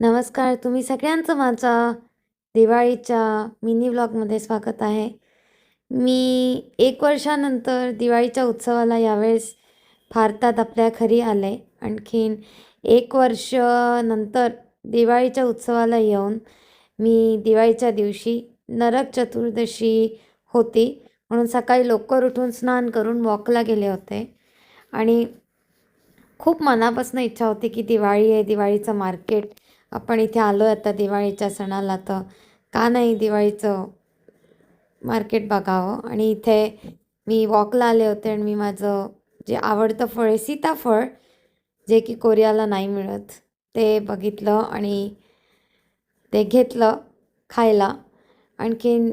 नमस्कार. तुम्ही सगळ्यांचं माझ्या दिवाळीच्या मिनी व्लॉगमध्ये स्वागत आहे. मी 1 वर्षानंतर दिवाळीच्या उत्सवाला यावेळेस भारतात आपल्या घरी आले. आणखीन 1 वर्ष नंतर दिवाळीच्या उत्सवाला येऊन मी दिवाळीच्या दिवशी नरक चतुर्दशी होती, म्हणून सकाळी लवकर उठून स्नान करून वॉकला गेले होते. आणि खूप मनापासून इच्छा होती की दिवाळी आहे, दिवाळीचं मार्केट आपण इथे आलो आहे आता दिवाळीच्या सणाला, तर का नाही दिवाळीचं मार्केट बघावं. आणि इथे मी वॉकला आले होते आणि मी माझं जे आवडतं फळ आहे सीताफळ, जे की कोरियाला नाही मिळत, ते बघितलं आणि ते घेतलं खायला. आणखीन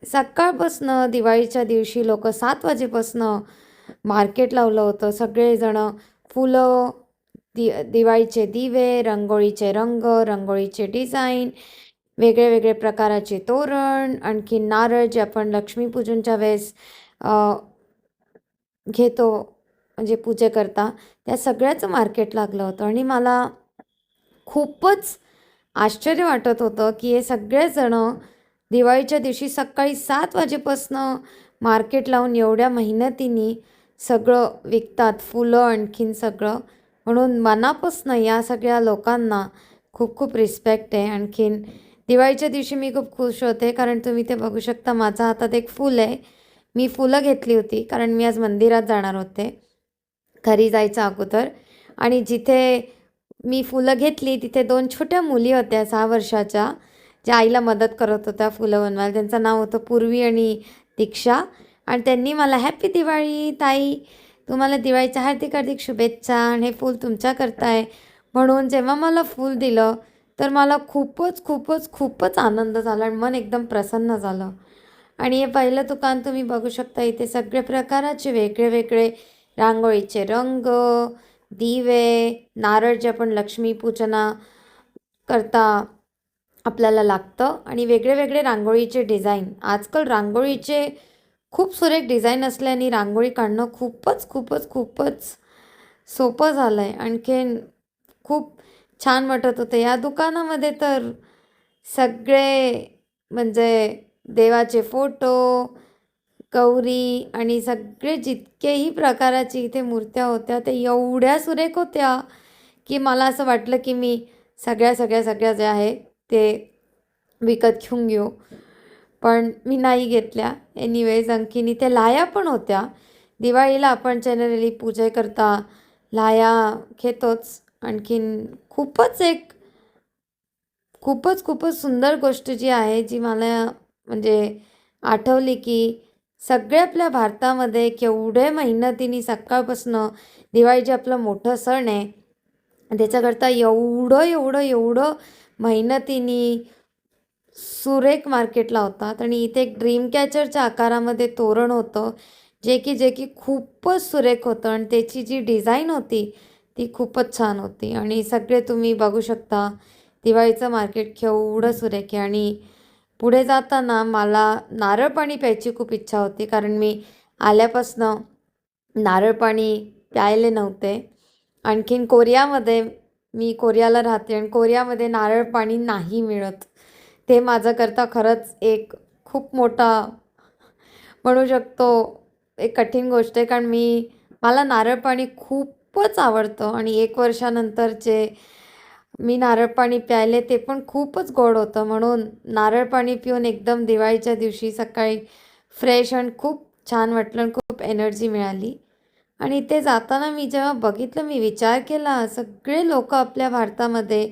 सकाळपासनं दिवाळीच्या दिवशी लोक 7 वाजेपासनं मार्केट लावलं होतं. सगळेजणं फुलं, दिवाळीचे दिवे, रांगोळीचे रंग, रांगोळीचे डिझाईन, वेगळे वेगळे प्रकाराचे तोरण, आणखी नारळ जे आपण लक्ष्मीपूजनच्या वेळेस घेतो, म्हणजे पूजेकरता, त्या सगळ्याचं मार्केट लागलं होतं. आणि मला खूपच आश्चर्य वाटत होतं की हे सगळेजणं दिवाळीच्या दिवशी सकाळी 7 वाजेपासनं मार्केट लावून एवढ्या मेहनतीने सगळं विकतात, फुलं आणखीन सगळं. म्हणून मनापासून या सगळ्या लोकांना खूप खूप रिस्पेक्ट आहे. आणखीन दिवाळीच्या दिवशी मी खूप खुश होते, कारण तुम्ही ते बघू शकता माझ्या हातात एक फूल आहे. मी फुलं घेतली होती कारण मी आज मंदिरात जाणार होते घरी जायच्या अगोदर. आणि जिथे मी फुलं घेतली तिथे 2 छोट्या मुली होत्या 6 वर्षाच्या, ज्या आईला मदत करत होत्या फुलं बनवायला. त्यांचं नाव होतं पूर्वी आणि दीक्षा. आणि त्यांनी मला हॅपी दिवाळी ताई, तुम्हाला दिवाळीच्या हार्दिक हार्दिक शुभेच्छा, आणि हे फूल तुमच्याकरता आहे म्हणून जेव्हा मला फूल दिलं तर मला खूपच खूपच खूपच आनंद झाला आणि मन एकदम प्रसन्न झालं. आणि हे पहिलं दुकान तुम्ही बघू शकता, इथे सगळे प्रकाराचे वेगळे वेगळे रांगोळीचे रंग, दिवे, नारळ जे आपण लक्ष्मीपूजना करता आपल्याला लागतं, आणि वेगळे वेगळे रांगोळीचे डिझाईन. आजकाल रांगोळीचे खूप सुरेख डिझाईन असल्याने रांगोळी काढणं खूपच खूपच खूपच सोपं झालं आहे. आणखीन खूप छान वाटत होतं. या दुकानामध्ये तर सगळे म्हणजे देवाचे फोटो, गौरी आणि सगळे जितकेही प्रकाराची इथे मूर्त्या होत्या ते एवढ्या सुरेख होत्या की मला असं वाटलं की मी सगळ्या सगळ्या सगळ्या जे आहे ते विकत घेऊन घेऊ, पण मी नाही घेतल्या. एनिवेज आणखीन इथे लाया पण होत्या. दिवाळीला आपण जनरली पूजेकरता लाया घेतोच. आणखीन खूपच खूपच सुंदर गोष्ट जी आहे, जी मला म्हणजे आठवली की सगळ्या आपल्या भारतामध्ये केवढे मेहनतीने सकाळपासनं दिवाळी जे आपलं मोठं सण आहे त्याच्याकरता एवढं एवढं एवढं मेहनतीने सुरेख मार्केट लावतात. आणि इथे एक ड्रीम कॅचरच्या आकारामध्ये तोरण होतं, जे की खूपच सुरेख होतं आणि त्याची जी डिझाईन होती ती खूपच छान होती. आणि सगळे तुम्ही बघू शकता दिवाळीचं मार्केट केवढं सुरेख आहे. आणि पुढे जाताना मला नारळ पाणी प्यायची खूप इच्छा होती, कारण मी आल्यापासनं नारळ पाणी प्यायले नव्हते. आणखीन मी कोरियाला राहते आणि कोरियामध्ये नारळ पाणी नाही मिळत. ते माझ्याकरता खरंच एक खूप मोठा म्हणू शकतो एक कठीण गोष्ट आहे, कारण मला नारळ पाणी खूपच आवडतं. आणि 1 वर्षानंतर जे मी नारळ पाणी प्यायले ते पण खूपच गोड होतं. म्हणून नारळ पाणी पिऊन एकदम दिवाळीच्या दिवशी सकाळी फ्रेश आणि खूप छान वाटलं आणि खूप एनर्जी मिळाली. आणि इथे जाताना मी जेव्हा बघितलं, मी विचार केला सगळे लोक आपल्या भारतामध्ये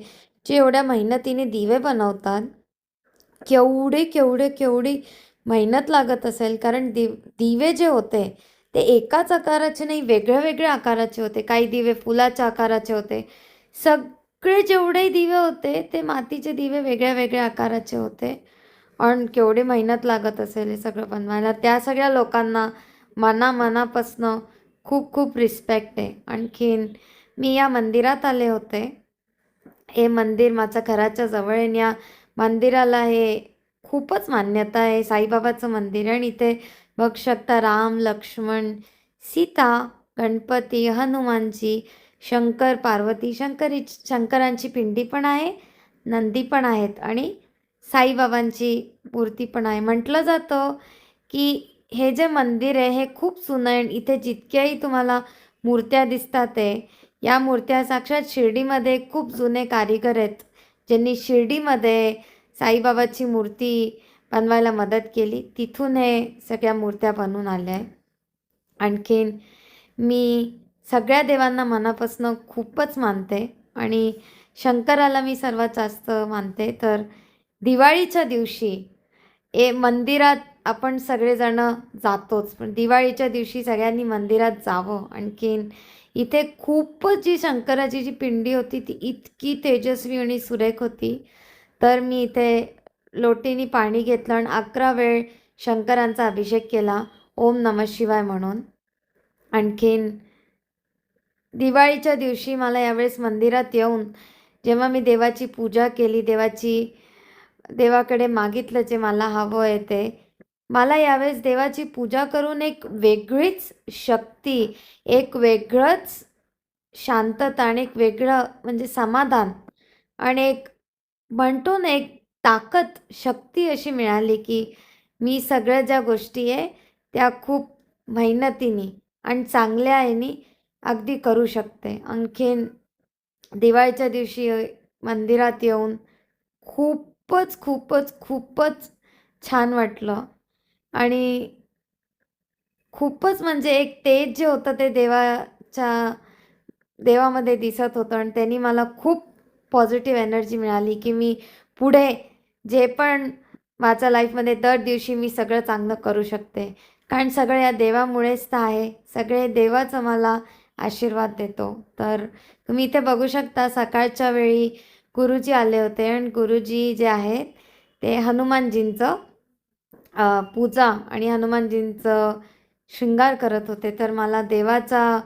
जे एवढ्या मेहनतीने दिवे बनवतात, केवढे केवढे केवढी मेहनत लागत असेल. कारण दिवे जे होते ते एकाच आकाराचे नाही, वेगळ्या वेगळ्या आकाराचे होते. काही दिवे फुलाच्या आकाराचे होते. सगळे जेवढे दिवे होते ते मातीचे दिवे वेगळ्या वेगळ्या आकाराचे होते. आणि केवढी मेहनत लागत असेल हे सगळं बनवायला. त्या सगळ्या लोकांना मनापासनं खूप खूप रिस्पेक्ट आहे. आणखीन मी या मंदिरात आले होते. हे मंदिर माझ्या घराच्या जवळ आहे. या मंदिराला खूपच मान्यता आहे. साईबाबाचं मंदिर आहे आणि इथे बघू शकता राम, लक्ष्मण, सीता, गणपती, हनुमानजी, शंकर, पार्वती, शंकरांची पिंडी पण आहे. नंदी पण आहेत आणि साईबाबांची मूर्ती पण आहे. म्हटलं जातं की हे जे मंदिर आहे हे खूप जुनं आहे आणि इथे जितक्याही तुम्हाला मूर्त्या दिसतात आहे, या मूर्त्या साक्षात शिर्डीमध्ये खूप जुने कारिगर आहेत, ज्यांनी शिर्डीमध्ये साईबाबाची मूर्ती बनवायला मदत केली. तिथून हे सगळ्या मूर्त्या बनून आल्या आहे. आणखीन मी सगळ्या देवांना मनापासून खूपच मानते आणि शंकराला मी सर्वात जास्त मानते. तर दिवाळीच्या दिवशी मंदिरात आपण सगळेजणं जातोच, पण दिवाळीच्या दिवशी सगळ्यांनी मंदिरात जावं. आणखीन इथे खूपच जी शंकराची जी पिंडी होती ती इतकी तेजस्वी आणि सुरेख होती. तर मी इथे लोटीनी पाणी घेतलं आणि 11 वेळ शंकरांचा अभिषेक केला, ओम नमः शिवाय म्हणून. आणखीन दिवाळीच्या दिवशी मला यावेळेस मंदिरात येऊन जेव्हा मी देवाची पूजा केली, देवाकडे मागितलं जे मला हवं आहे ते, मला यावेळेस देवाची पूजा करून एक वेगळीच शक्ती, एक वेगळंच शांतता आणि एक वेगळं म्हणजे समाधान आणि एक म्हणतो ना एक ताकद, शक्ती अशी मिळाली की मी सगळ्या ज्या गोष्टी आहे त्या खूप मेहनतीने आणि चांगल्या ह्यानी अगदी करू शकते. आणखीन दिवाळीच्या दिवशी मंदिरात येऊन खूपच, खूपच, खूपच छान वाटलं आणि खूपच म्हणजे एक तेज जे होतं ते देवामध्ये दिसत होतं आणि त्यांनी मला खूप पॉझिटिव्ह एनर्जी मिळाली की मी पुढे जे पण माझ्या लाईफमध्ये दर दिवशी मी सगळं चांगलं करू शकते. कारण सगळं या देवामुळेच तर आहे. सगळे देवाच मला आशीर्वाद देतो. तर तुम्ही इथे बघू शकता सकाळच्या वेळी गुरुजी आले होते आणि गुरुजी जे आहेत ते हनुमानजींचं पूजा आणि हनुमानजींचं शृंगार करत होते. तर मला देवाचा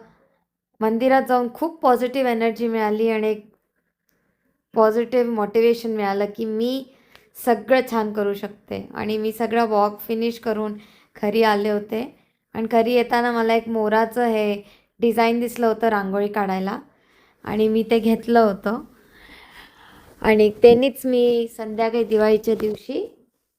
मंदिरात जाऊन खूप पॉझिटिव्ह एनर्जी मिळाली आणि एक पॉझिटिव्ह मोटिवेशन मिळालं की मी सगळं छान करू शकते. आणि मी सगळं वॉक फिनिश करून घरी आले होते आणि घरी येताना मला एक मोराचं हे डिझाईन दिसलं होतं रांगोळी काढायला आणि मी ते घेतलं होतं आणि त्यांनीच मी संध्याकाळी दिवाळीच्या दिवशी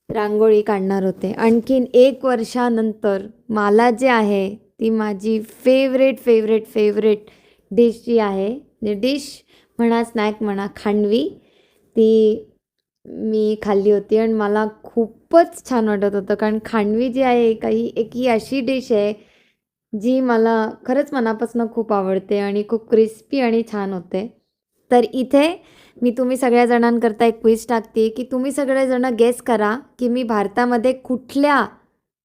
रांगोळी काढणार होते. आणखीन 1 वर्षानंतर मला जे आहे ती माझी फेवरेट डिश जी आहे, डिश म्हणा स्नॅक म्हणा, खांडवी, ती मी खाल्ली होती आणि मला खूपच छान वाटत होतं. कारण खांडवी जी आहे एक ही अशी डिश आहे जी मला खरंच मनापासून खूप आवडते आणि खूप क्रिस्पी आणि छान होते. तर इथे मी तुम्ही सगळ्या जणांकरता एक क्विज टाकते की तुम्ही सगळेजणं गेस करा की मी भारतामध्ये कुठल्या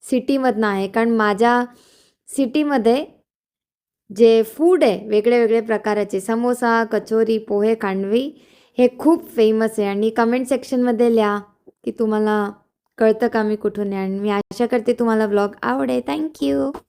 सिटीमधनं आहे. कारण माझ्या सिटीमध्ये जे फूड आहे वेगळे प्रकाराचे समोसा, कचोरी, पोहे, खांडवी हे खूप फेमस आहे आणि कमेंट सेक्शनमध्ये लिहा की तुम्हाला कळतं का मी कुठून आहे आणि मी आशा करते तुम्हाला व्लॉग आवडेल. थँक्यू.